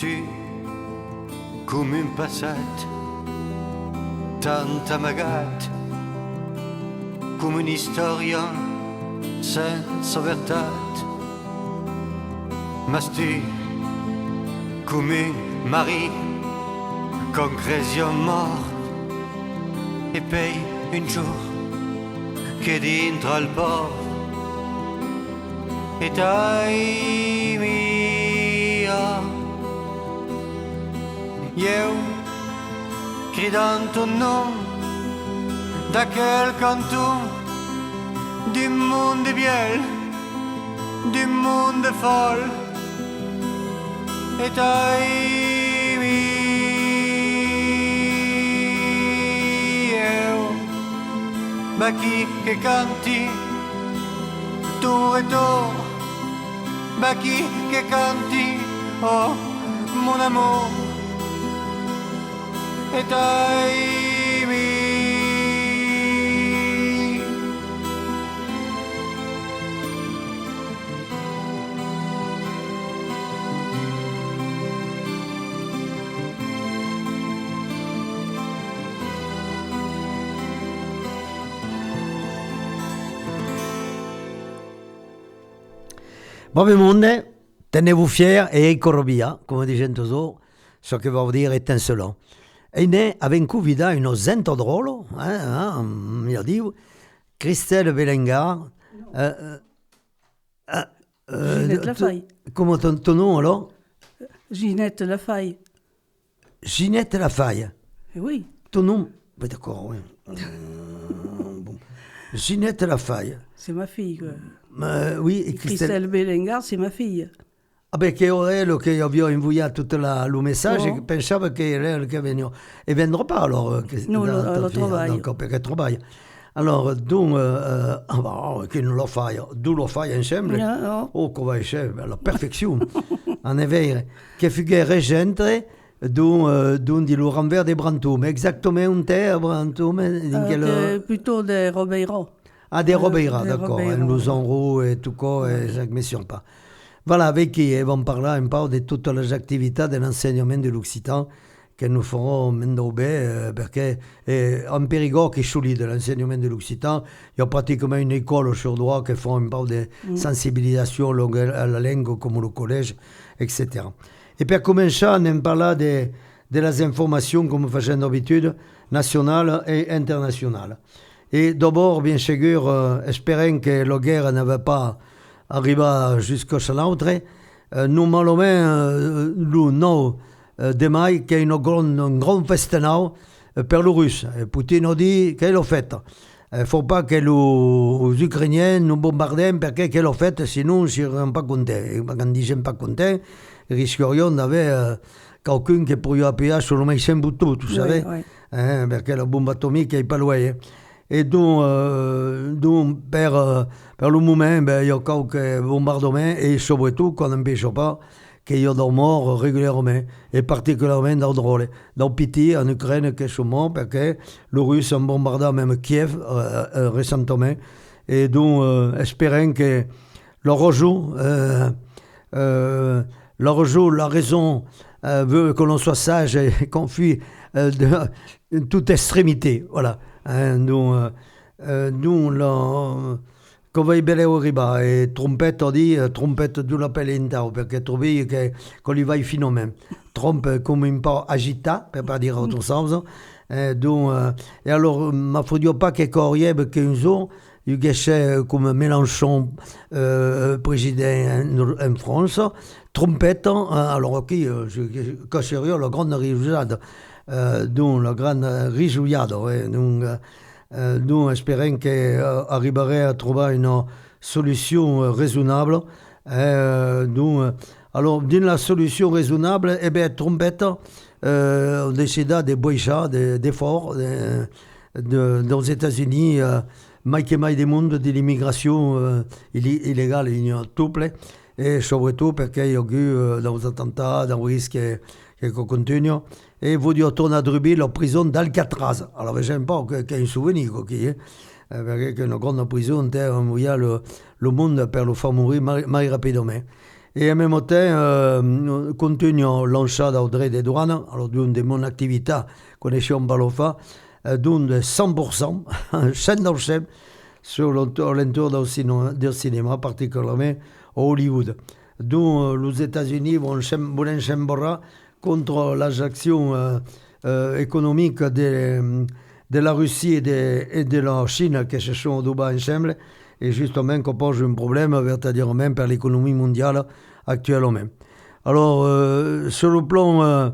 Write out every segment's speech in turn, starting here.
tu come un passato, tanta magata, come un'istoria senza verità. Ma tu come un mari con creation mort, e poi un giorno che dentro al port e dai mia io gridando un nome da quel canton du monde biel, du monde folle e dai mia ma chi che canti tu e tu, ma chi che canti, oh mon amour, e dai mi. Buon monde, tenez-vous fiers et ecorobia, come dicendo so, so che vuol dire étincelant. E ne avem vida uno zento drolo, mi dico, Christelle Belengard. Ginette Lafaille. Come ton nom alors? Ginette Lafaille. Ginette Lafaille. Oui. Ton nom? Oui, d'accord, oui. Bon. Ginette Lafaille. C'est ma fille, quoi. Oui, e Christelle Belengard, c'est ma fille. Ah beh, che è lei che abbiamo inviato tutto il messaggio, Oh. pensavo che era lei che veniva. E vendrà pas alors? No, lo travaglio. D'accord, perché travaglia. Allora, che non lo fai? Tu lo fai insieme? No. Oh, come è la perfezione. En effet, che figure reggente d'un di l'Oranvers des Brantômes. Exactement un terre, Brantômes? Plutôt des Robeyran. Ah, des Robeyra, des d'accord. Robeyra. Nous en roue et tout quoi, et je ne me souviens pas. Voilà, avec qui ils vont parler un peu de toutes les activités de l'enseignement de l'occitan que nous ferons maintenant, parce que en Périgord qui est solide l'enseignement de l'occitan, il y a pratiquement une école sur droit qui font un peu de sensibilisation à la langue comme le collège, etc. Et pour commencer, on parle de les informations comme faisons d'habitude, nationales et internationales. Et d'abord, bien sûr, espérons que la guerre ne va pas arriver jusqu'à l'autre. Normalement, le 9 de mai, qu'il y a un grand festin pour les Russes. Poutine a dit qu'il l'a fait. Il ne faut pas que les Ukrainiens nous bombardent parce qu'ils l'ont fait, sinon ils ne seront pas contents. Et quand ils ne sont pas contents, ils risquerions d'avoir quelqu'un qui pourrait appuyer sur le médecin bouton, tu savais, parce que la bombe atomique n'est pas loin. Et donc per le moment, il y a quelques bombardements et surtout qu'on n'empêche pas qu'il y a des morts régulièrement, et particulièrement dans le drôle. Dans Piti, en Ukraine, qui sont morts parce que les Russes ont bombardé même Kiev récemment. Et donc, espérons que leur rejoue, la raison veut que l'on soit sage et qu'on fuit de toute extrémité. Voilà. Nous, come i belle arriba e trompette di trompette di una pelle in tao perché trovi che con li vai fino a me trompe come un po' agita per pas dire autre chose donc et alors ma faut dire pas que Corrieb che un jour il gâchait comme Mélenchon président en France trompette alors qui je cacherai la grande rivière donc la grande rivière donc nous espérons qu'arriverait à trouver une solution raisonnable. Alors, dans la solution raisonnable, trompette, on décide de boire d'efforts aux États-Unis, mais des mondes de l'immigration illégale, il y a tout plein, et surtout parce qu'il y a eu dans les attentats, dans le risque qui continue. Et vous dites retourner à Druby, la prison d'Alcatraz. Alors, j'aime pas qu'il y ait un souvenir, parce que une grande prison, on voyait le monde pour le faire mourir très rapidement. Et en même temps, continuo lanciata au des douanes, alors de mon activité, connexion Balofa, d'un de 100%, 100% sur l'entour du cinéma, particulièrement au Hollywood. D'où les États-Unis vont chambrer contre les actions économiques de la Russie et de la Chine qui se sont dubbées ensemble et justement qui posent un problème vertadirement pour l'économie mondiale actuellement. Alors, sur le plan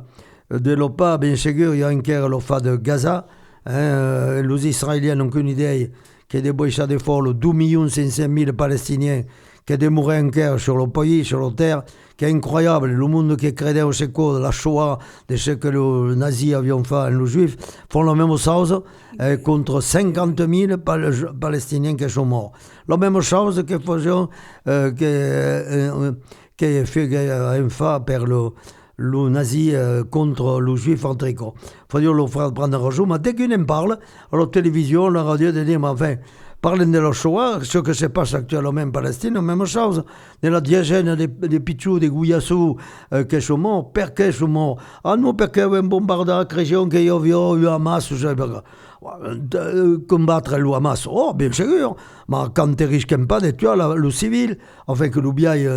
de l'OPA, bien sûr, il y a encore l'OPA de Gaza. Les Israéliens n'ont qu'une idée qui est de boire des folles 2 500 000 Palestiniens qui demeurent encore sur le pays, sur la terre, qui est incroyable. Le monde qui crée au secours de la Shoah, de ce que les nazis avaient fait aux Juifs, font la même chose contre 50 000 Palestiniens qui sont morts. La même chose que faisions, qui est fait par le nazi contre le juif en tricot. Il faut dire le frère prendre un jour, mais dès qu'on en parle, à la télévision, la radio, de dire, mais enfin, parlent de la Shoah, ce que se passe actuellement en Palestine, la même chose. De la diagène des Pichou, des Gouyassou, qui sont morts, pourquoi ils sont morts? Ah non, parce qu'il y avait un bombardement de région qui y avait eu Hamas, combattre le Hamas. Oh, bien sûr, mais quand tu risques pas de tuer le civil, enfin que l'oubliaille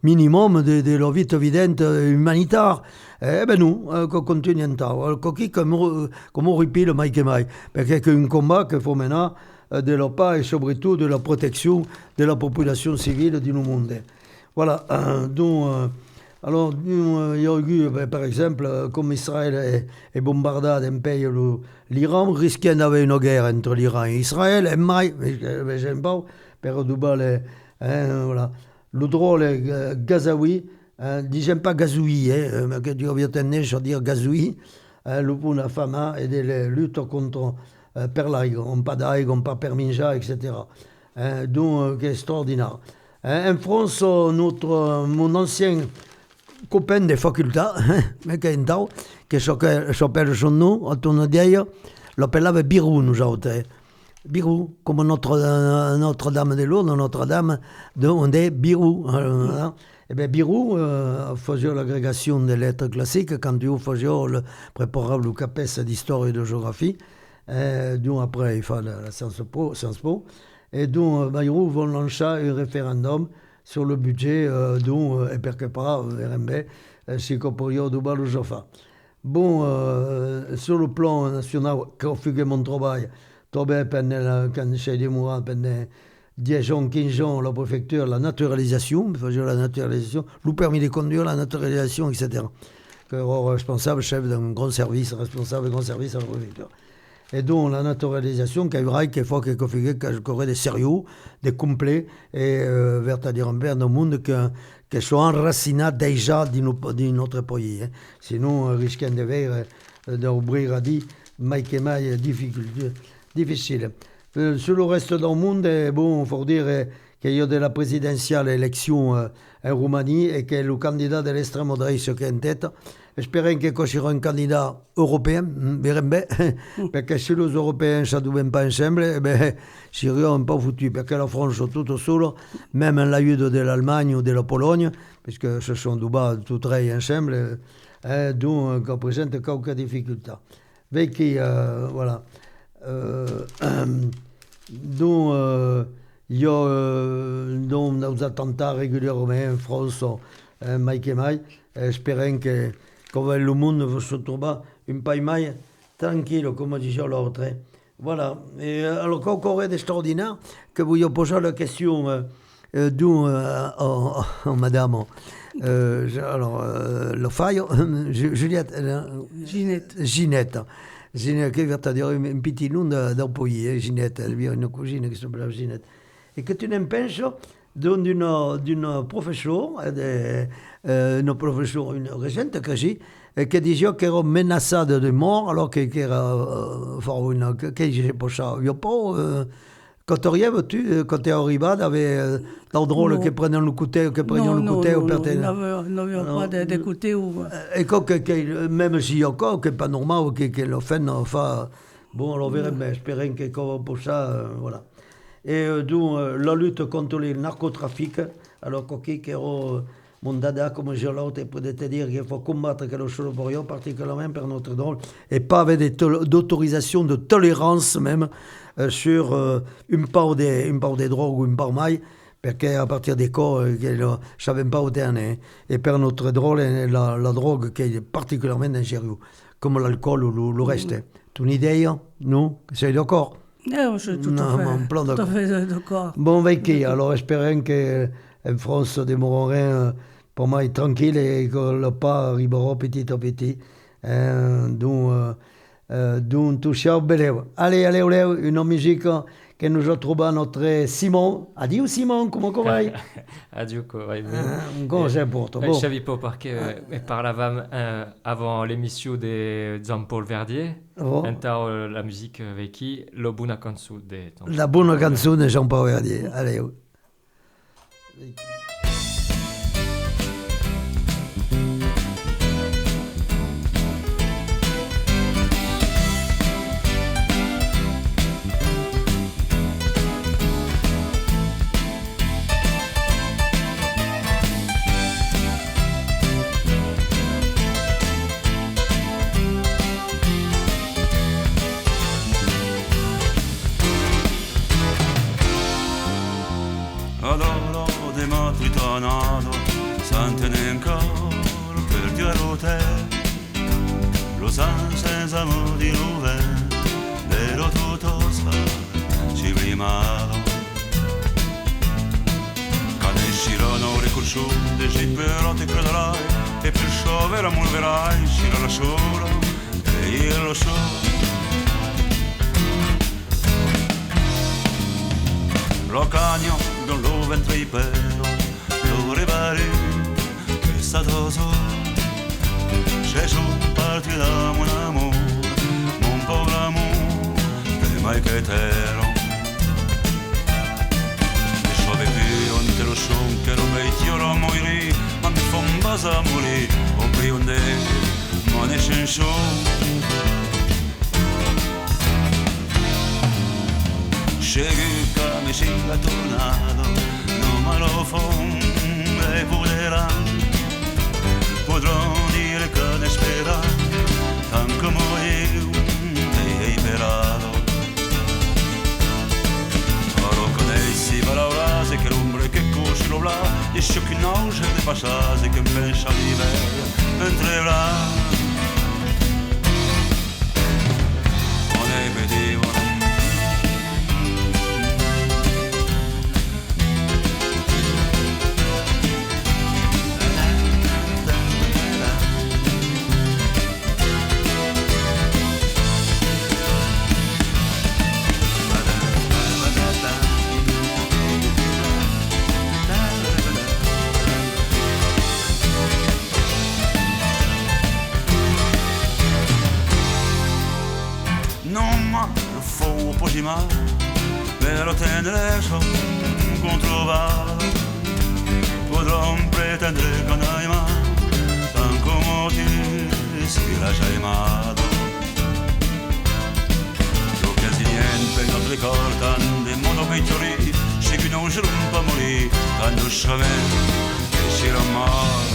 minimum de la vie évidente humanitaire. Eh ben nous, continuons à comme on répile Mike et Mike. Parce qu'il y a un combat qu'il faut maintenant de la paix et surtout de la protection de la population civile du monde. Voilà, donc, alors, il y a eu, par exemple, comme Israël est bombardé d'un pays, l'Iran risquait d'avoir une guerre entre l'Iran et Israël, et mai, j'aime pas, per double, voilà. Le drôle gazaoui, disons pas gazoui, mais que tu as tendance à dire gazoui, le pour la femme et de la lutte contre per l'aigre, on pas d'aigre, on pas per minja, etc. Donc, c'est extraordinaire. En France, mon ancien copain de faculté, qui s'appelle son nom, à ton idée, l'appelait Birou, nous autres. Birou, comme Notre-Dame de Lourdes, Notre-Dame, on dit Birou. Et bien, Birou faisait l'agrégation des lettres classiques quand il faisait le préparable CAPES d'histoire et de géographie. Donc après, il fait la Sciences Po. Et donc, Bayrou vont lancer un référendum sur le budget dont, et perché pas, RMB, si copriò du ballo Jofa. Bon, sur le plan national, quand je fais mon travail, quand j'ai dit moi, pendant 10 ans, 15 ans, la préfecture, la naturalisation, le permis de conduire, la naturalisation, etc. Que responsable, chef d'un grand service, responsable d'un grand service à la préfecture. Et donc la naturalisation, qu'il faut que j'aurai des sérieux, des complets, et c'est-à-dire un peu dans le monde qui sont enracinés déjà dans notre pays. Sinon, on risque d'ouvrir à dire, mais difficile. Sur le reste du monde, bon, il faut dire qu'il y a de la présidentielle élection en Roumanie et que le candidat de l'extrême droite qui est en tête. Espérons que sera un candidat européen, parce que si les Européens ne s'adoubent pas ensemble, serions pas foutus, parce que la France est toute seule, même en l'aide de l'Allemagne ou de la Pologne, puisque ce sont deux tous très ensemble, donc ça présente quelques difficultés. Avec voilà. Donc, il y a des attentats régulièrement en France, Mike et Mike, espérons que le monde va se trouver un peu plus tranquille, comme disait l'autre. Voilà. Et alors, encore d'extraordinaire, que vous avez posé la question d'où madame. Alors, le faille, Juliette. Ginette. Ginette, qui va te dire un petit nom d'un pays, Ginette. Elle vient une cousine qui s'appelle Ginette. Et que tu n'en penses d'une professeure, une professeure, une récente quasi, qui disait qu'elle era menacée de mort, alors qu'elle era que je sais pas ça. Il n'y a pas, quand tu arrives, quand tu es arrivé, il y avait dans drôle qui prenaient le couteau, non, n'avait pas de couteau. Et même s'il y a encore, qui n'est pas normal, qui le fait, enfin, bon, on verra, mais espérons que pour ça, voilà. Et donc, la lutte contre le narcotrafic, alors qui est mon dada comme géologue peut te dire qu'il faut combattre quelque chose pour eux, particulièrement pour notre drôle, et pas avec d'autorisation, de tolérance même sur une part des drogues ou une part maille, parce qu'à partir des cas, je ne savais pas où t'es. Et pour notre drôle, la drogue qui est particulièrement dangereuse, comme l'alcool ou le reste. Tu as une idée, non? C'est d'accord? Je suis tout à fait d'accord. Bon, vecchi, alors espérons qu'en France, des mourrons pour moi tranquille et que le pas arrivera petit à petit. Donc, tout ça, allez, une musique que nous a trouvé notre Simon. Adieu Simon, comment va? Adieu, quoi. Comment c'est pour toi? Je ne savais pas parce que parlavamo avant l'émission de Jean-Paul Verdier, la musique avec qui La Buona Canzone. La Buona Canzone de Jean-Paul Verdier. Allez. Adoro di matri tornato, santene ancora per dirlo te. Lo san senza di nube, vero tutto sta, ci rimado. Quando usciranno le conosciute, ci però ti crederai, e per sciovere amulverai, uscirà la sola, e io lo so. Lo cagno non lo ventre i pelo, lo ripari, che è stato solo. C'è su parti da un amore, un po' d'amore, prima che t'ero. E so che non te lo son, che non vecchio non morì, ma mi fa un basa morì, o qui un de, ma ne c'è un Scegli mi si la tornado, non me lo fonde volerà. Potrò dire che ne spera, tanto come io ti hai sperato. Ora conosci parole che l'ombre che così lo bla, e sciocchi nauge di passate che pensa di me, entrerà. Non ne vedevo. Pero tendré eso comprobado. Podrán pretender que no hay más, tan como ti si la hai amato. Lo che si niente non ricordano del mondo peggiori, se che non si rompa morì, tanto sciamento che si ramare,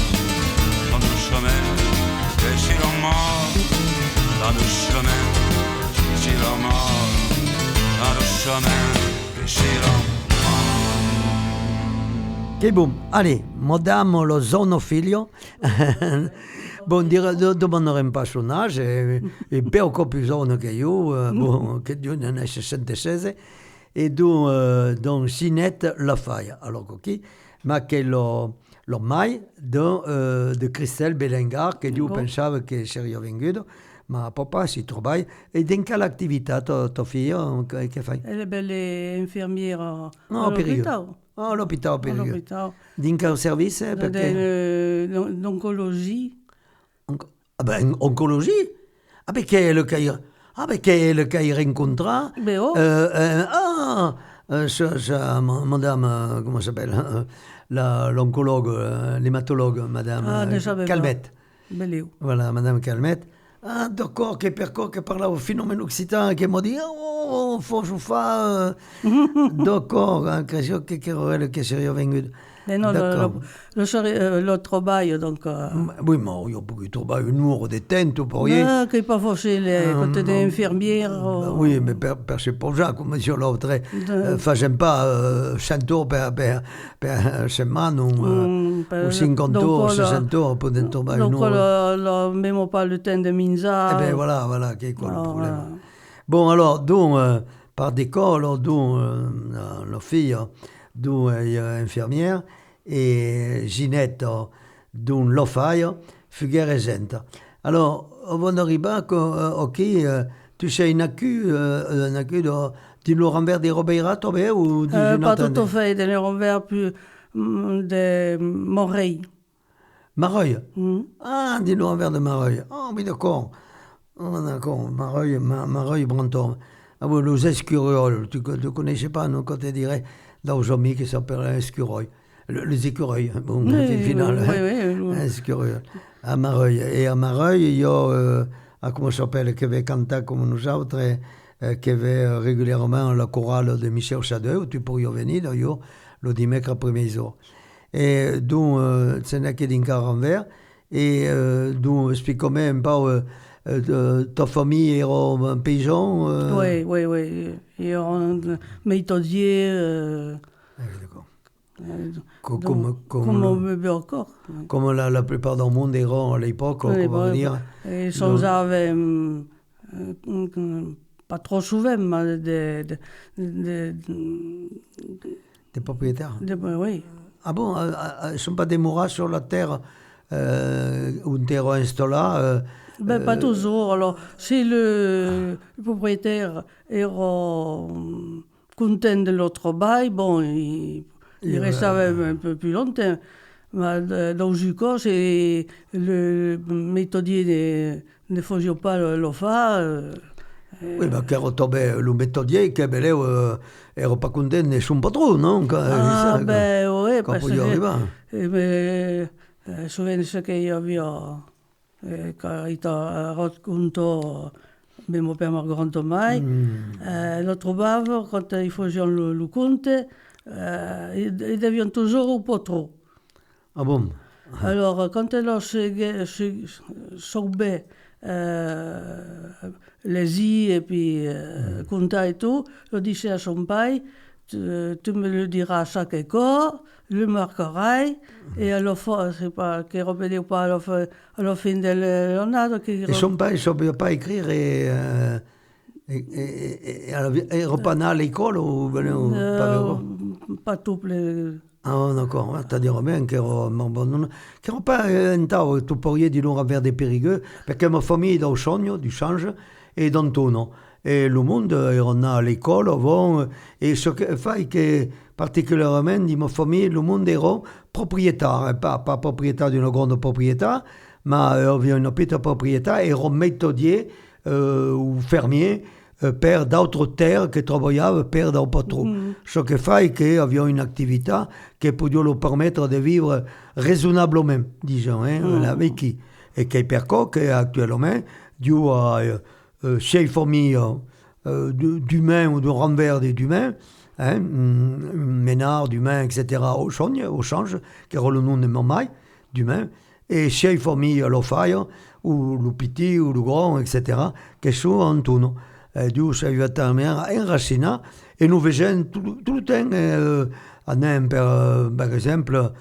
tanto sciamento che si ramare, tanto sciamento che si ramare. Che boom, allez, madame lo zono figlio, bon, demanderem pas son âge, et beaucoup plus jeune que io, bon, che Dio ne è 66, e donc Sinette la faille, alors ok, ma che l'ormai de Christelle Belengar, che Dio pensava che sarebbe venuto, ma papà si trova. E in quale attività tua figlia che fai? Elle est infirmière all'hôpital. All'hôpital, all'hôpital. In quel servizio? D'oncologie. Oncologie? Perché è le che hai rincontrato? Madame, come si chiama? L'oncologue, l'hématologue, Madame Calmette. Voilà, Madame Calmette. Ah, d'accord, che parlava finnomeno occitan, che mi dice, forse fa, d'accord, credo che era che seria venuto. Non, le travail, donc... Oui, mais il y a beaucoup de travail, une heure de temps, pour rien. Che pas facile, quand t'es infirmière... Oui, mais per c'est pour ça, come dice l'altre, facciamo pas 100 ore per settimana o 50 ore, 60 ore per travailler une heure. Donc, même pas le temps de minza. Eh bien, voilà, qui est quoi le problème. Bon, alors, donc, par d'école, donc, la fille, donc, est infirmière, et Ginette, donc, lo fai, figure esenta. Alors, avant d'arriver, ok, tu sei nacu di Nuremberg di Robeira, tobe, ou di Pas tout à fait, de Nuremberg, plus de Moreuil. Mareuil. Ah, di Nuremberg de Mareuil. Ah, oui, d'accord. Ah, d'accord, Mareuil, Brantôme. Ah oui, les escureuils, tu ne connaissais pas, non, quand tu dirais, dans aux amis qui s'appellent escureuils. Les écureuils, bon, oui, final, oui. escureuils. À Mareuil. Et à Mareuil, il y a, comment ça s'appelle, qui avait canté comme nous autres, qui avait régulièrement la chorale de Michel Chadeux, où tu pourrais venir, d'ailleurs, le dimanche après-midi. Et donc, ce n'est que d'un envers. Et donc, explique-moi un peu, ta famille era un paysan Oui. Il y a un méthodier. D'accord. Comme on veut encore. Comme la plupart du monde eran à l'époque, Oui, comment dire. Et sans avait pas trop souvent, mais des propriétaires. Oui. Ah bon, ils ne sont pas des mourants sur la terre où ils étaient installés Pas toujours. Alors, si le propriétaire est content de leur travail, bon, il restait un peu plus longtemps. Mais dans le cas, c'est le méthodier ne faisait pas le faire. Oui, mais le méthodier, qui n'était pas content de son patron, non? Oui, parce que... souvent, ce qu'il y avait... Quand il a raconté même per mon grand-mère, le trouvait quand il faisait le compte, il devient toujours un peu trop. Ah bon? Alors, quand il sauvait les i et puis comptait et tout, il disait à son père, tu me le diras chaque école, le marquerai, et à la fin, c'est pas qu'il ne revenait pas à la fin de l'année. Et son père ne savait pas écrire et reprendre à l'école ou pas tout les... Ah, d'accord, c'est-à-dire bien che ero pas entravo, tu pourrais di non avere dei perigueux, perché ma famille è da Osogno, du Change, e d'Antono. E le monde era à l'école avant, et ce che fa che particolarmente di ma famille, le monde era propriétaire, pas propriétaire d'une grande propriété, ma aveva una petite propriété, era méthodier ou fermier, per d'autres terres che travaillava per da un patron. Ce che fa che aveva un'attività che poteva lo permettere di vivere raisonnablement, disons, avec qui. Et che per che attualmente Dieu a 6 familles d'humains ou de renvers d'humains, Ménard, d'humains, etc., au change, qui era le nom de ma mère, d'humains, et 6 familles à l'Ofaia, ou le petit, ou le grand, etc., che sono Antono. Dieu s'aveva enraciné, et nous voyons tout le temps, anem par exemple,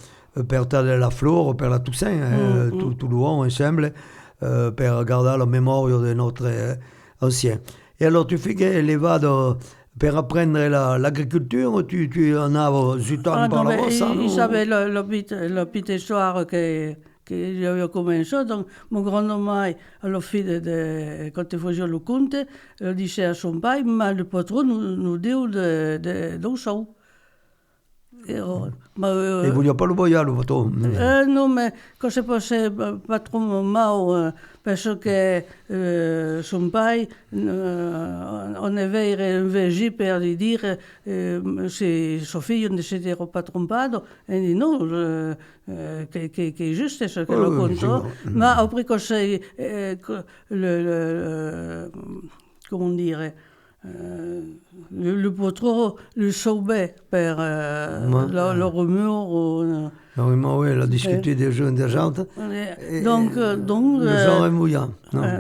per la flore, per la Toussaint, tout le monde ensemble, per garder la mémoire de notre ancien. Et alors, tu fais qu'elle va per apprendre l'agriculture, tu en as zutan par la voce, non? Il savait la petite histoire qu'il avait commencé. Donc, mon grand-mère, à la fin quand il faisait le compte, elle disait à son père, mais le patron nous dit de ça. Et vous ne vouliez pas le voyage, le patron? Non, mais quand c'est passé pas trop mal, parce que son père, on avait un VG pour lui dire si sa fille ne s'était pas trompée. Elle dit non, qui est juste ce qu'elle raconte. Mais après, quand c'est comment dire, le potro le sauvait per le rumeur. Oui, la discuter des jeunes des gens. Donc, le genre est mouillant.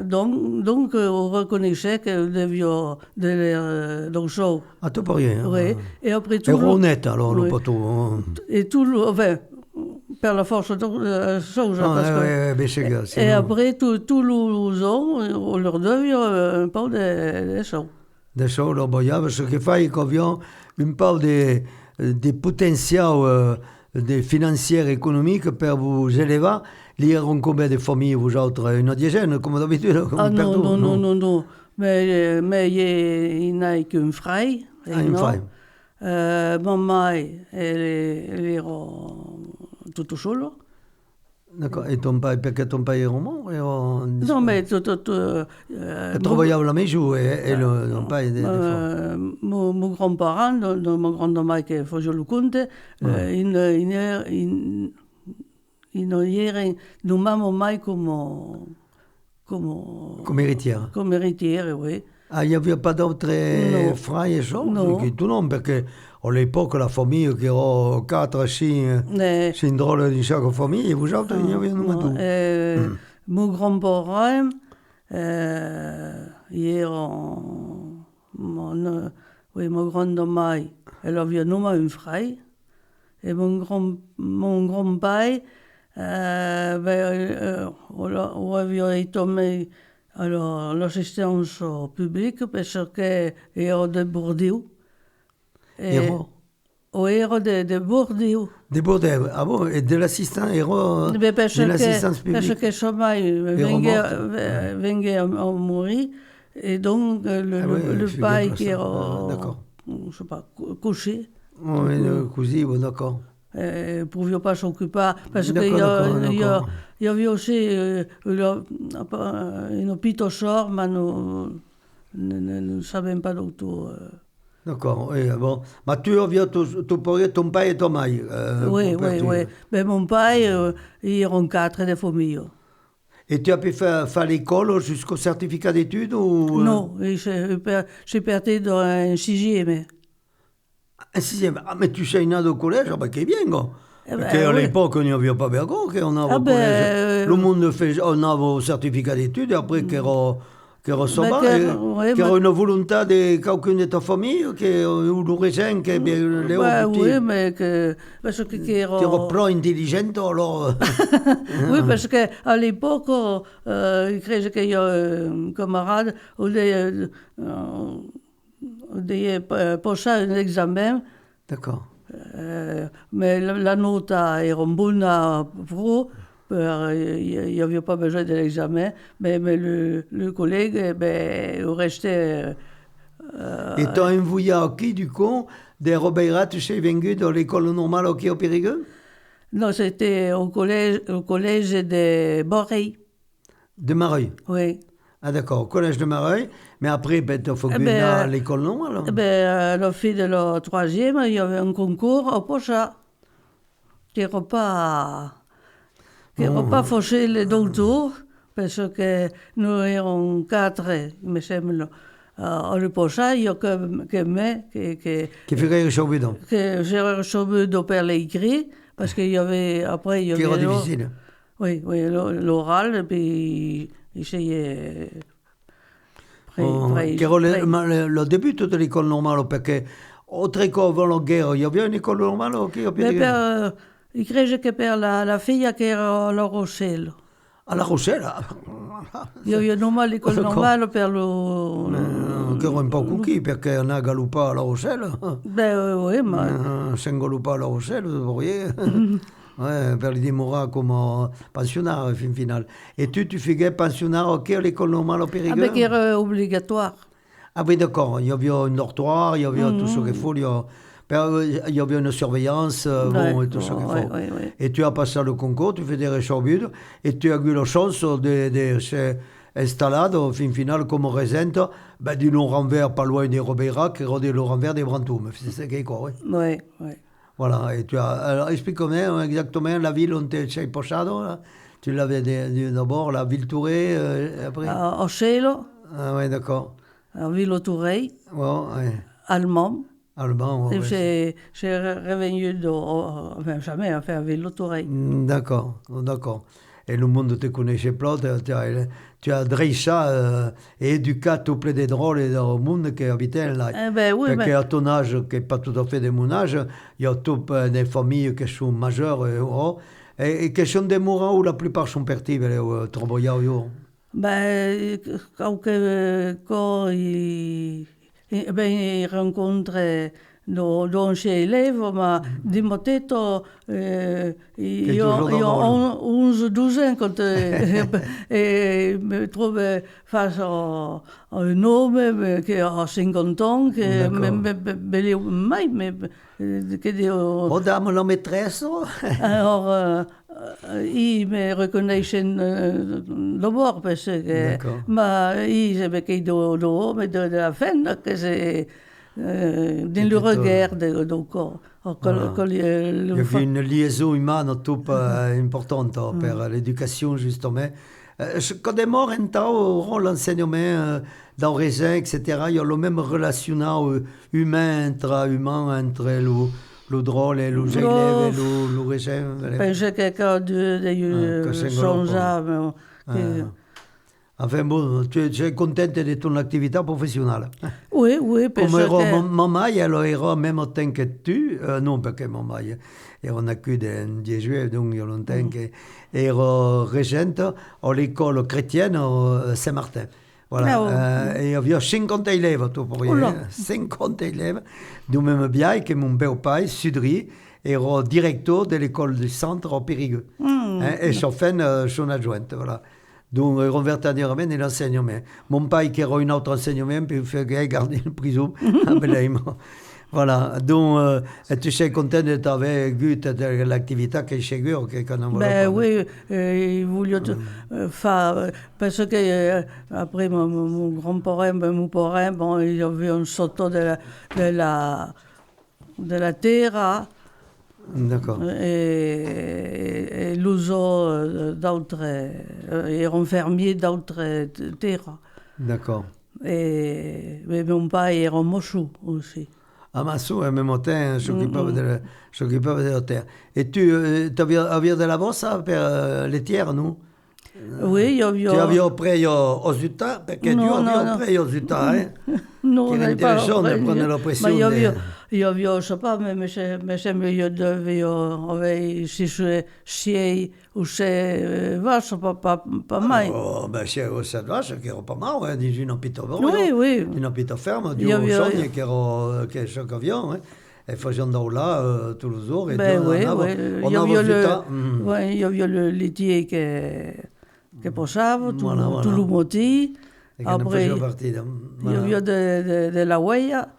Donc, on reconnaissait que devions de donc show. Ah, tout pas rien. Oui. Et après tout. Et honnête alors le poteau. Et tout enfin, per la force de chose. Et après tout le on leur devait un peu de show. Des shows, là, parce que fait qu'on vient une part des potentiels des financiers économiques pour vous élever. Il y a combien de familles, vous autres? Une dizaine, comme d'habitude? Ah non. Mais il n'y a qu'un frère. Un frère. Maman, elle est toute seule. D'accord. Et ton père, perché ton père est roman? Non, mais travaillait à la maison et ton père est mon grand-parent, mon grand-mère qui faisait le compte, il n'était nous maman mai comme héritière. Comme héritière, oui. Ah, il n'y avait pas d'autres frères et sœurs? Non. Tout non, parce qu'à l'époque, la famille, qui era 4, 5 drôles dans chaque famille, et vous autres, il y avait un tout. Mon grand-parent, mon grand-mère, elle avait nommé un frère, et mon grand-père, on avait été alors, l'assistance publique parce qu'il era de Bordeaux. Era de Bordeaux. De Bordeaux, ah bon? Et de l'assistance, de l'assistance publique? Parce que son mari venait à mourir, et donc le père qui era, je ne sais pas, couché. Oui, le cousin, bon, d'accord. Ne pouvait pas s'occuper parce qu'il y avait aussi un hôpital sort, mais nous ne savions pas du tout. D'accord, oui, bon. Mais tu avais ton père et ton mère. Oui. Mais mon père, ils étaient 4 de famille. Et tu as pu faire l'école jusqu'au certificat d'études ou... Non, j'ai perdu dans un 6e. Un 6e. Ah, mais tu sais, au collège, ah ben, c'est bien, quoi. Parce qu'à l'époque, on n'y avait pas bien gros, qu'on avait au collège. Le monde fait, on avait un certificat d'études, et après, qu'il y a une volonté de quelqu'un de ta famille, ou de récent, qui est bien oui, mais parce que... Tu reprends intelligent, alors... Oui, parce qu'à l'époque, il croyait qu'il y a un camarade, on devait passer un examen. D'accord. Mais la note era bonne pro, il n'y avait pas besoin de l'examen, mais le collègue restait... Et tu as envoyé à qui, du coup, des Robert, tu sais, venu dans l'école normale au Périgueux? Non, c'était au collège de Boreuil. De Mareuil? Oui. Ah d'accord, au collège de Mareuil. Mais après, tu as fait à l'école normale? À la fin de la 3e, il y avait un concours au Pocha, qui n'était pas fauché les docteurs, parce que nous étions 4, il me semble. Le Pocha, il y a que moi qui fait reçu que j'ai reçu per l'écrit, parce qu'il y avait après... Qui era difficile. Oui, l'oral, et puis essayait... Le début de l'école normale, parce que autre qu'avant la guerre, il y avait une école normale qui a Périgueux? Il croyait que per la fille qui era à La Rochelle. À La Rochelle? Il y avait l'école normale per le... Che era un po' cookie, perché on a galopé à La Rochelle. Oui, mais... C'est galopé à La Rochelle, vous voyez. Ouais, per les démorats comme pensionnaire, fin final. Et tu faisais pensionnaire à l'école normale au Périgueux? Ah, mais qui era obligatoire. Ah oui, d'accord. Il y avait un dortoir, il y avait tout ce qu'il faut. Il y avait une surveillance, et tout ce qu'il faut. Oui. Et tu as passé le concours, tu fais des réchaubudes, et tu as eu la chance de installé, fin final, comme résident, du non-renvers pas loin des Robera, qui est le renvers des Brantômes. C'est ça qui est quoi, oui. Oui. Voilà, et tu as... Alors, explique-moi exactement la ville où tu es posé. Tu l'avais d'abord, la ville Touré, après? Au cielo. Ah oui, d'accord. à Villotourey, allemand. Allemand, Et j'ai revenu enfin jamais, enfin à Villotourey. D'accord. Et le monde te connaissait pas, tu as déjà éduqué tous les drôles dans le monde qui habitaient là. Oui, parce qu'à ton âge, qui n'est pas tout à fait de mon âge, il y a toutes des familles qui sont majeures et qui sont des mourants où la plupart sont partis au travail. Quand il rencontre nos élèves, ma di Moteto, io ho 11-12 ans quand et me trouve face à un homme qui a 50 ans, qui Oh, dame, la maîtresse. Alors, ils me reconnaissent d'abord parce que ils savaient qu'ils dehors, mais de la fin, que c'est dans le regard du corps. Il y a une liaison humaine tout importante pour l'éducation, justement. Quand est mort un temps, l'enseignement dans le réseau, etc., il y a le même relationnel humain, intra-humain, entre le drôle et le élève et le réseau. Je pense que quelqu'un de son âme. Enfin bon, tu es contente de ton activité professionnelle. Oui, parce que... Maman, elle era même temps que tu, non, parce que maman, elle a que des 10 juillet, donc il y a longtemps qu'elle era régente à l'école chrétienne à Saint-Martin. Voilà. Et il y avait 50 élèves, tout pour rien. 50 élèves, du même bien que mon père, Sudry, era directeur de l'école du centre au Périgueux. Et Chauffin, son adjointe, voilà. Donc, on va tenir à l'enseignement. Mon père, qui era un autre enseignement, puis il fait garder le prison. Voilà. Donc, tu es content de t'avoir vu l'activité que chez eux, oui, il voulait faire. Parce que après mon grand-parent, mon parrain, bon, il avait un sauto de la terre. D'accord. Et l'uso d'autres, erano fermiers d'autres terres. D'accord. Mais mon père era mochou aussi. Ah, Massou, en même temps, s'occupava de la terre. Et tu avais de la bosse per les terres, non? Oui, io Tu avais appris aux Utah, parce que tu avais appris aux Utah, hein? Non, è interessante prendere la pressione. Ma io sapevo, mi sembra io dovevo avere sei o sei vache, pas mai. Oh, ben c'est cette vache qui era pas mal, di une petite ferme. Oui. Une petite ferme, di un sogno che chaque avion, hein? Et faisant là tous les jours. Il y avait le laitier che posava, tout le moti. Après, il y avait de la huella.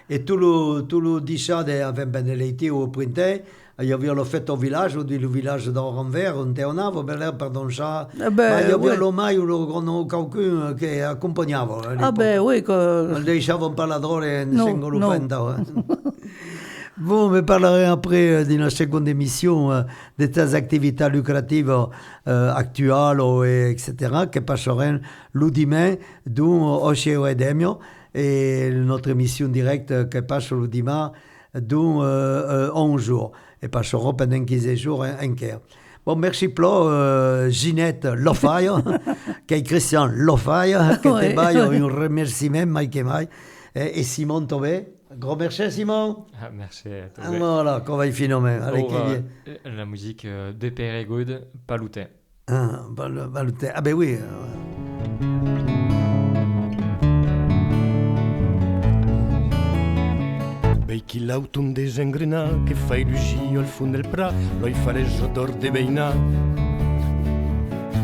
Et tout le dichat avait ben laitier au printemps. Il y avait le fête au village, le village d'Oranvers, on avait, pardon, ça. Il y avait le maille ou le grand quelqu'un qui accompagnait. Ah ben oui. On ne laissait pas la drôle et ne Bon, me parlerez après d'une seconde émission de tes activités lucratives actuelles, etc., qui passeront le dimanche au Chez Edemio, et notre émission directe qui passe le dimanche d'un 11 jours, et passeront pendant 15 jours un quart. Bon, merci Plo, Ginette Lofaille, qui est Christian Lofaille, qui te baille un remerciement, Mike et Mike, et Simon Tobé. Gros merci Simon. Ah, merci à toi. Voilà, qu'on va y finir. La musique de Pérégoude, Paloutin. Ah, Paloutin. Ah ben oui. Veichi l'autunn desengrenà che fai rugio al fond del pra, lo fareggio d'or de beina.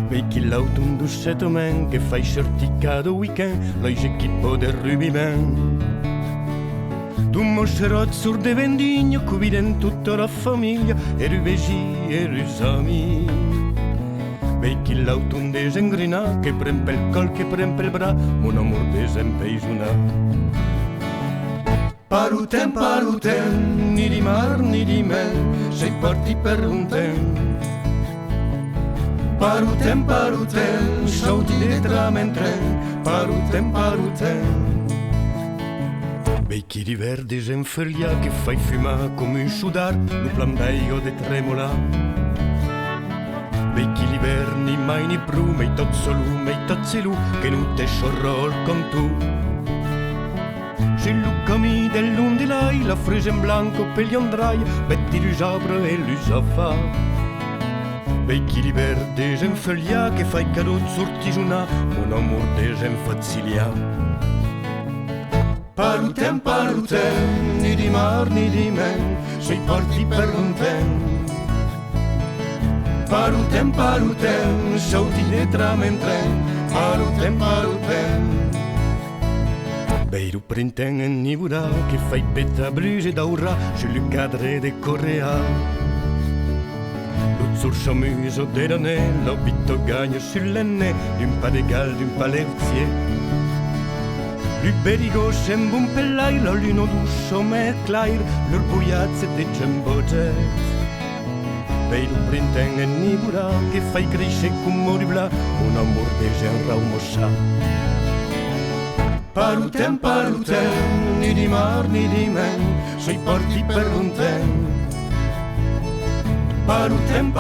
Veichi l'autunn d'usceto men che fai certicado weekend, lo equipo del rubiment. D'un moscerot sur de vendigno, cubiden tutta la famiglia, e ruvegi e rusami. Veichi l'autunn desengrenà che prempe il col, che prempe il bra, mon amor desempeisunà. Paloutin, Paloutin, ni di mar ni di men, sei parti per un tempo. Parutem, sauti de tramentren, parutem. Becchi di verde genferlia che fai fumare come un sudar, lo plambeio de tremola. Becchi l'inverni mai ni prume, i tozzelu, che non te sciorrol con tu. C'è l'uccami dell'undilai, la frese in blanco per gli ondrai, betti l'usabra e l'usafa. Becchi di verde genferlia che fai carozzo ortisuna, un amor de genfazzilia. Parutem, ni di mar ni di men, sei parti per lontano. Parutem, sauti de tramentren, parutem. Beiru printemps en Nibura, che fai petta bluge d'aura, sur le cadre de Correa. Sul chamuso dell'anello, bitto gagne sull'enne, d'un pas d'égal, d'un pas l'herzier. Lui berigo sembra un pellaire, la lune d'uscio me clair, lor buiazze de gemboget. Beiru printemps en Nibura, che fai cresce cum moribla, un amor de gen raumosa. Parutem, ni di mar ni di men, sei parti per lontano. Parutem,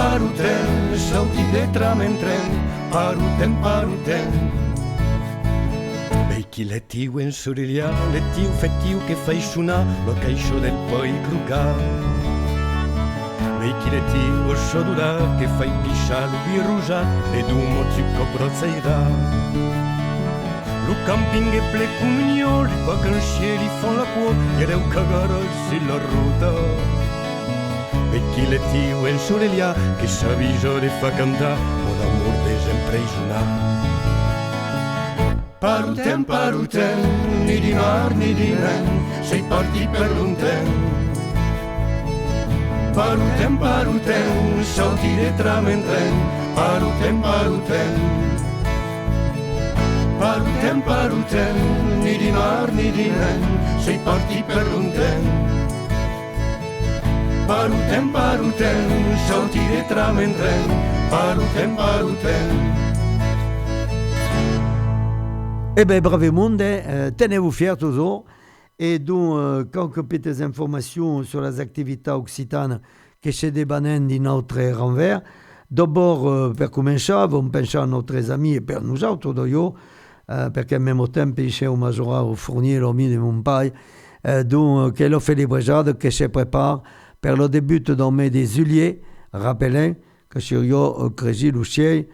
sauti de tramentren, parutem. Becchi lettiu en sorilia, lettiu fettiu che fai suona, lo caixo del poi cruca. Becchi lettiu o sciodura, che fai piscia l'ubi rugia, e d'umo zucco brozzeira. Lo camping e ple comunioli, qua che il cieli font la quo, e deu cagare sulla ruta. Becchi lettiu en solelia, che s'avviso de fa cantà, o d'amor de s'empregiona. Parutem, ni di mar ni di men, sei parti per lontano. Parutem, sauti de tramentren, parutem. Parutem, ni di mar ni di men, sei parti per lontano. Parutem, sauti de tramentren, parutem. Eh bien, brave monde, tenez-vous fiers toujours. Et donc, quelques petites informations sur les activités occitanes che si débanent in notre renvers. D'abord, per cominciare, on pense a nostres amis e per nous autres, perché al mesmo tempo c'è un majorat fournier l'ami de mon pai, donc, che lo fait les brigades, che si prépare per le début dans mes des Uliers, rappelez que sur yo crégi le chai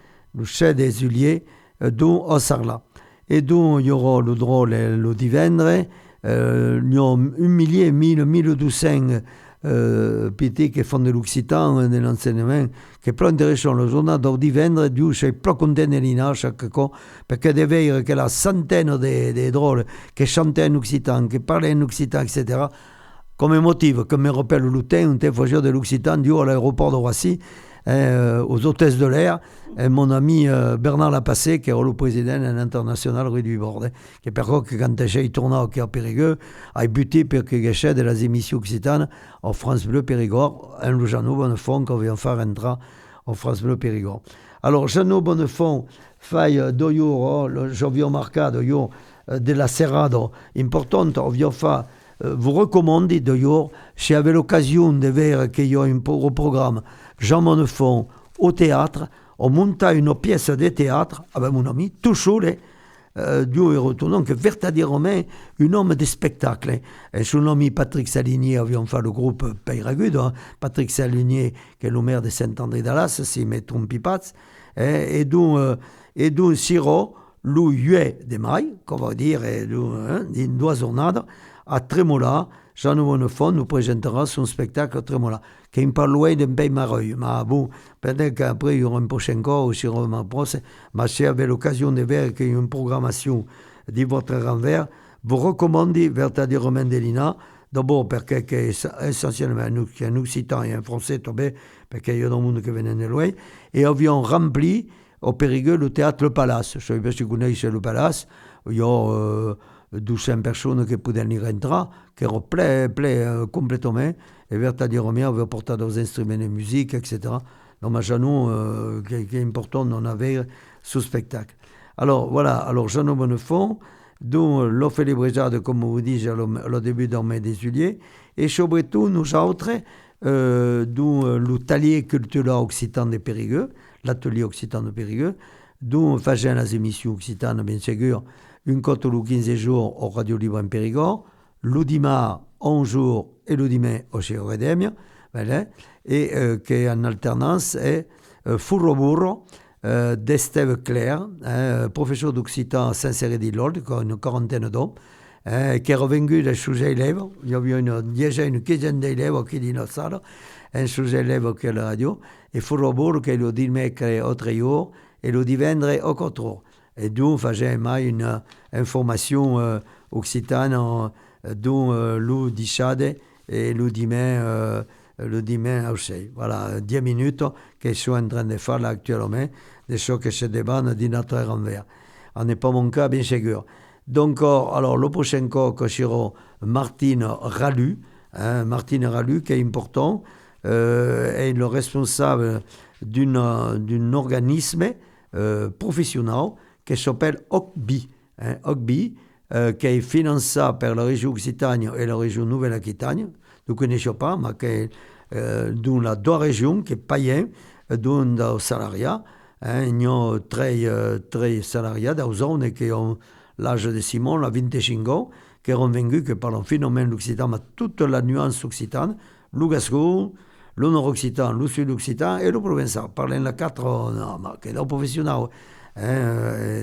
des Uliers, dont au Sarlat. Et donc, il y aura le drôle le divendre, il y a 1 petits qui font de l'occitan et de l'enseignement, qui plein intéressant le journal de divendre, Dieu, je suis plus content de l'INA chaque fois, parce que de voir que la centaine de drôles qui chantaient en occitan, qui parlaient en occitan, etc., comme motif, comme me rappelle le lutin, un téléphone de l'Occitan, à l'aéroport de Roissy, aux hôtesses de l'air, mon ami Bernard Lapassé, qui est le président de l'international rue du Bord, qui per que quand j'ai tourné au Périgueux, a buté pour que j'ai de les émissions occitanes en France Bleu Périgord, un le Jeannot Bonnefond qu'on vient faire entrer en France Bleu Périgord. Alors, Jeannot Bonnefond fait doyo, je viens marquer doyo de la serrade importante, on vient faire. Vous recommandez d'ailleurs, si vous avez l'occasion de voir qu'il y a un programme Jean Bonnefond au théâtre, on monte une pièce de théâtre avec mon ami, tout chaud, Dieu est retournant, que véritablement un homme de spectacle. Et son ami Patrick Salinier, avions fait le groupe Peyragude, Patrick Salinier, qui est le maire de Saint-André-d'Alas, si je ne me trompe pas, et donc Siro, le 8 de mai, qu'on va dire, d'une 2 journées, à Trémola, Jean Bonnefond nous présentera son spectacle à Trémola, qui est pas loin d'un pays mareuil. Mais bon, peut-être qu'après, il y aura un prochain corps ou sur un procès. Mais si vous avez l'occasion de voir qu'il y a une programmation de votre renvers, vous recommandez véritablement de l'INA, d'abord parce que c'est essentiellement un occitan et un français tombé, parce qu'il y a des gens qui viennent de loin, et avions rempli au Périgueux le théâtre Le Palace. Je ne sais pas si vous connaissez Le Palace, il y a 200 personnes qui pouvaient y rentrer, qui étaient plein complètement, et véritablement, on avait porté des instruments de musique, etc. Donc, Jeannot, qui est important d'en avoir sous spectacle. Alors, voilà, alors Jeannot Bonnefond, dont l'on fait les brigades, comme vous dites, le début d'un mai des juillet, et surtout, nous autres, dont l'atelier culturel occitan de Périgueux, l'atelier occitan de Périgueux, dont on fait les émissions occitanes, bien sûr, une côte le 15 jours au Radio Libre en Périgord, le dimanche 11 jours et le dimanche au Chez Redemia, voilà, et qui en alternance est Furro Burro d'Esteve Claire, professeur d'occitan à Saint-Céré-d'Illord, qui a une quarantaine d'hommes, qui est revenu des sujets élèves. Il y avait déjà une quinzaine d'élèves qui dit dans la salle, un sujet élève qui est à la radio, et Furro Burro qui est le dimanche au 3 jours et le dimanche au 4 jours. Et donc, j'ai une information occitane dont le dichade et le dimanche aussi. Voilà, 10 minutes que je suis en train de faire là actuellement, des choses que se débattent d'une autre envers. Ce n'est pas mon cas, bien sûr. Donc, alors, le prochain cas, que sera Martine Ralu, qui est important, est le responsable d'un organisme professionnel qui s'appelle OCBI. OCBI, qui est financé par la région Occitanie et la région Nouvelle-Aquitaine. Nous ne connaissons pas, mais qui est dans les deux régions, qui est payé, dans le salariat. Il y a très salariés dans la zone qui ont l'âge de Simon, la 25 ans, qui ont venus que par le phénomène occitan, mais toute la nuance occitane, le gascon, le nord-occitan, le sud-occitan et le provençal. Parlant de 4, qui est le professionnel.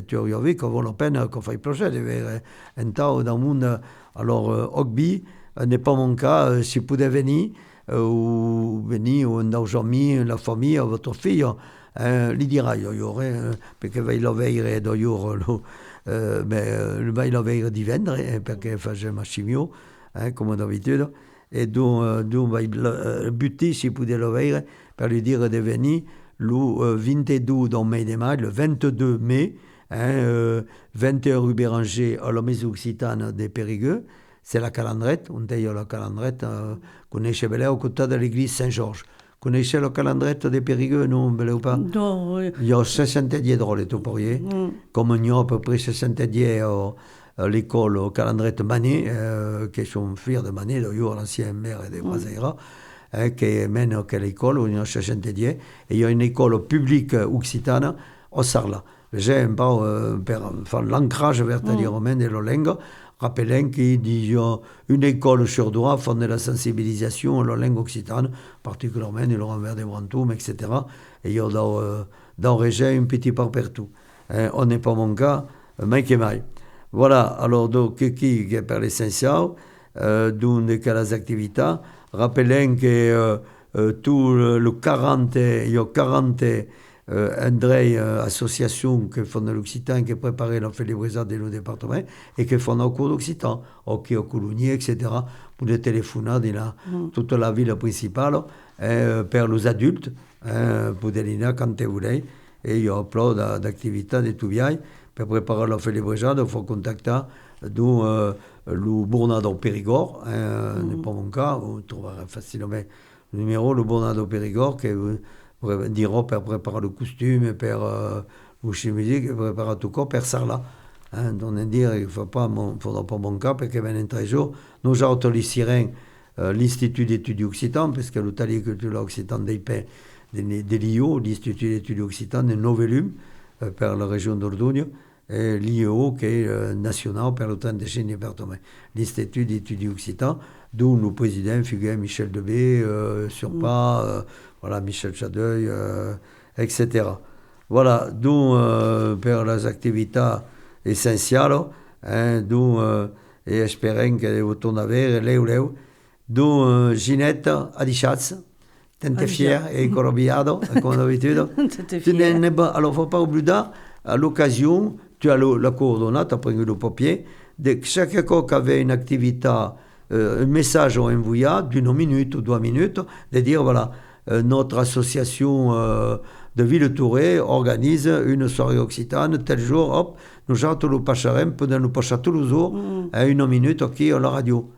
Tu as vu qu'on vaut la peine qu'on fasse projet de faire un temps dans le monde. Alors, Ogby n'est pas mon cas. Si vous pouvez venir, ou nos amis, la famille, votre fille, lui dira, il y aurait, parce qu'il va y avoir d'ailleurs, il va y avoir du vendre, parce qu'il fait ma chimio, comme d'habitude. Et donc, le but, si vous pouvez le voir, pour lui dire de venir, le 22 mai de mai, le 22 mai, 21 rue Béranger, à la maison occitane de Périgueux, c'est la calandrette, on dit la calandrette, connaissez bien au côté de l'église Saint-Georges. Connaissez la calandrette de Périgueux, non, ou pas? Non, oui. Il y a 70 drôles, tout pourriez. Comme il y a à peu près 70 à l'école au calandrette Manet, qui sont fiers de Manet, d'ailleurs, l'ancien maire de Brazaïra. Qui mène à l'école, où il y a 70 et il y a une école publique occitane au Sarlat. J'ai un peu faire l'ancrage c'est-à-dire de la langue, rappelant qu'il y a une école sur deux font de la sensibilisation à la langue occitane, particulièrement le renvers des Brantômes, etc. Et il y a dans le région un petit peu partout. On n'est pas mon cas, mais qui maille. Voilà, alors donc, qui est par l'essentiel, d'où quelles activités. Rappelons que tout le 40, il y a 40 associations qui font de l'Occitan, qui préparent la fête des brigades de nos départements et qui font au cours d'Occitan, au Coulonier, etc. Pour des téléphonades dans toute la ville principale, pour les adultes, pour des lignes quand vous voulez. Et il y a plein d'activités de tout bien. Pour préparer la fête des brigades, il faut contacter le Bournado Périgord, n'est pas mon cas, vous trouverez facilement le numéro, le Bournado Périgord, qui vous dira pour préparer le costume, pour le chimique, pour préparer tout corps, pour Sarlat. Donc, dire, il ne faudra pas mon cas, parce que ben, un jour, nous autorisserons l'Institut d'études occitan, parce que l'Atelier culturel occitan de l'IO, l'Institut d'études occitan, de Novelum, par la région d'Ordogne, et l'IEO qui est national pour le 35e département. L'Institut d'études occitan, d'où le président figure Michel Debé, Surpas, voilà, Michel Chadeuil, etc. Voilà, d'où pour les activités essentielles, d'où et espérons que vous tournez vers d'où Ginette Adichatz, t'es fier et corrobiado, comme d'habitude. Alors, il ne faut pas oublier, à l'occasion, tu as la coordonnate, tu as pris le papier, de chaque fois qu'il y avait une activité, un message envoyé d'une minute ou 2 minutes, de dire, voilà, notre association de Ville-Touré organise une soirée occitane, tel jour, hop, nous te le passerons, pendant nous passer tous les jours, à 1 minute, à la radio.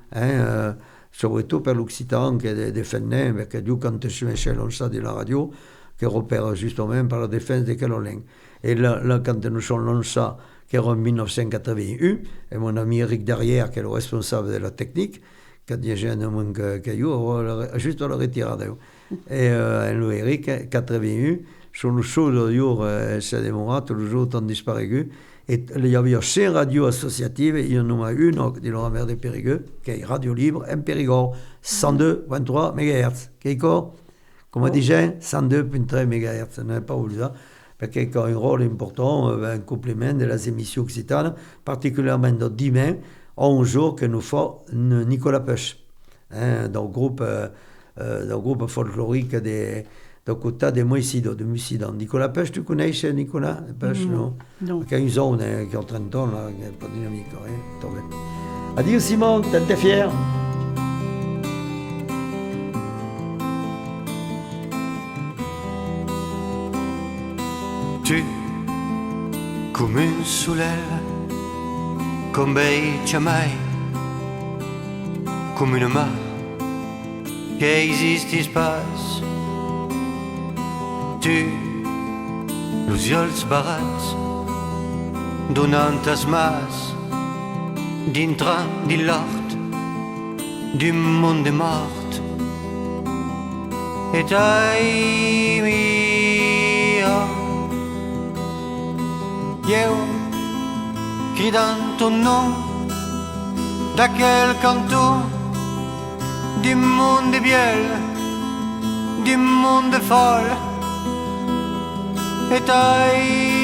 Surtout pour l'occitan qui est défendu, parce que quand je suis chez l'onça de la radio, qui repère justement par la défense des colonies. Et là, quand nous sommes lancés, qui era en 1981, et mon ami Eric Derrière, qui est le responsable de la technique, qui a dit que io juste la retirada. Et lui, Eric, 81, sono solo io si è demorato, lo giorno hanno disparu, e il y avait 6 radios associatives, il y en a une di la mer de Périgueux, qui est Radio Libre, en Périgord, 102.3 MHz. Come dice, 102.3 MHz, non è pas voulu ça, perché ha un rôle important, un complément de las émissions occitanes, particulièrement dans demain, un jour que nous fait Nicolas Pech, dans le groupe folklorique de Côte de Moïsido, de Mussidan. Nicolas Pech, tu connais Nicolas Pech, non? Perché è une zone qui a 30 ans, là, qui est pas dynamique. Adieu Simon, t'es fier? Tu, come un soleil, comme bei jamais, come une main che esiste space. Tu, los ulls barats, donant tas mas, dintre di l'hort, du monde mort. Et ai mia, io, cridant ton nom, d'aquel canton, du monde biel, du monde folle. Et ai